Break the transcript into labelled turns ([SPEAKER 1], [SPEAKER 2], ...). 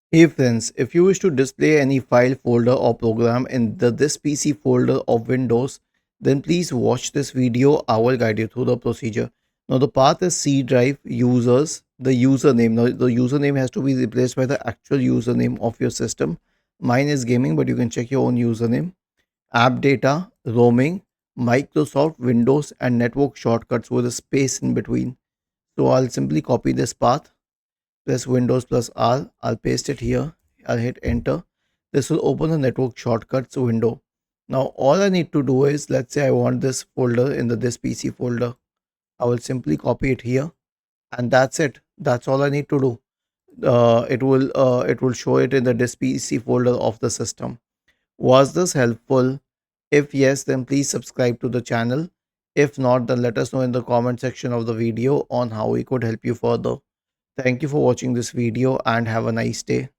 [SPEAKER 1] Hey friends, if you wish to display any file, folder or program in the this PC folder of Windows, then please watch this video. I will guide you through the procedure. Now the path is C drive users, the username. Now the username has to be replaced by the actual username of your system. Mine is gaming, but you can check your own username. App data, roaming, Microsoft, Windows and network shortcuts with a space in between. So I'll simply copy this path, press Windows plus R. I'll paste it here. I'll hit enter. This will open the network shortcuts window. Now all I need to do is, let's say I want this folder in the this PC folder. I will simply copy it here, and that's it. That's all I need to do. It will show it in the this PC folder of the system. Was this helpful? If yes, then please subscribe to the channel. If not, then let us know in the comment section of the video on how we could help you further. Thank you for watching this video and have a nice day.